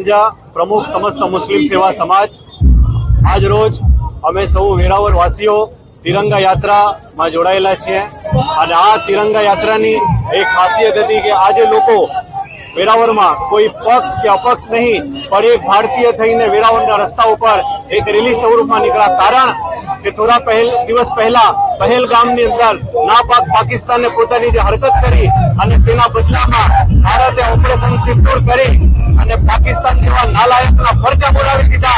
પાંજા प्रमुख समस्त मुस्लिम सेवा समाज आज रोज अमे सौ वेरावळ वासीओ तिरंगा यात्रा में जोड़ायेला छे अने आ तिरंगा यात्रा नी एक खासियत हती के आज लोको वेरावळ में कोई पक्ष के अपक्ष नहीं पण एक भारतीय थईने वेरावळना रस्ता पर एक रेली स्वरूप में निकला। कारण के थोड़ा दिवस पहला पहलगामनी अंदर नापाक पाकिस्ताने पोतानी जे हरकत करी अने तेना बदलामां भारते ऑपरेशन सिंदूर करी अने पाकिस्तान जेवा नालायकना फरजा बोलावी दीधा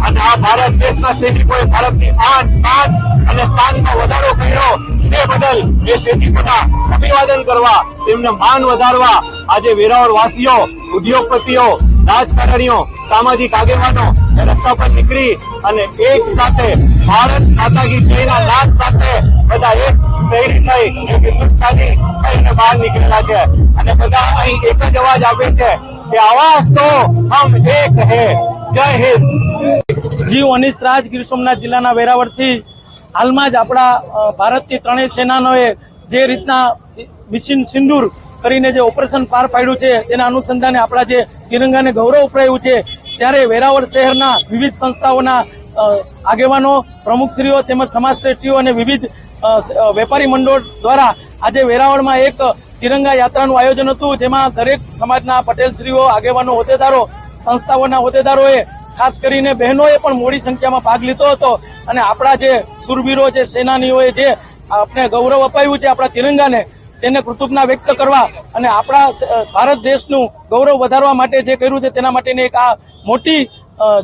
अने आ भारत देशना सैनिकोए भारतनी आन बान अने शानमां वधारो कर्यो। ते बदल ए सैनिकोना अभिवादन करवा तेमने मान वधारवा आज वेरावळ वासीओ उद्योगपतिओ राजकारणीओ सामाजिक आगेवानो रस्ता पर निकली अने एक साथे भारत माता की जयना नाद साथे बधा एक शहीद थई एक हिंदुस्तानी थईने बहार निकळेला छे अने बधा अहीं एक ज अवाज आपे छे के आवाज तो हम एक है। जय हिंद। जीव अनिश राज गीर सोमनाथ जिल्लाना वेरावळथी हालमां ज आपणा भारतनी त्रणेय सेनानोए जे रीतना मिशन सिंदूर કરીને જે ઓપરેશન પાર પાડ્યું છે તેના અનુસંધાને આપણા જે તિરંગાને ગૌરવ અપાયું છે ત્યારે વેરાવળ શહેરના વિવિધ સંસ્થાઓના આગેવાનો પ્રમુખશ્રીઓ તેમજ સમાજશ્રેષ્ઠીઓ અને વિવિધ વેપારી મંડળ દ્વારા આજે વેરાવળમાં એક તિરંગા યાત્રાનું આયોજન હતું, જેમાં દરેક સમાજના પટેલશ્રીઓ આગેવાનો હોદ્દેદારો સંસ્થાઓના હોદ્દેદારોએ ખાસ કરીને બહેનોએ પણ મોટી સંખ્યામાં ભાગ લીધો હતો અને આપણા જે સુરવીરો જે સેનાનીઓએ જે આપણે ગૌરવ અપાયું છે આપણા તિરંગાને તેને કૃતજ્ઞતા વ્યક્ત કરવા અને આપણા ભારત દેશનું ગૌરવ વધારવા માટે જે કર્યું છે તેના માટેની એક આ મોટી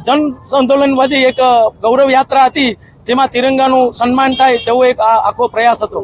જન આંદોલનવાદી એક ગૌરવ યાત્રા હતી, જેમાં તિરંગાનું સન્માન થાય તેવો એક આખો પ્રયાસ હતો।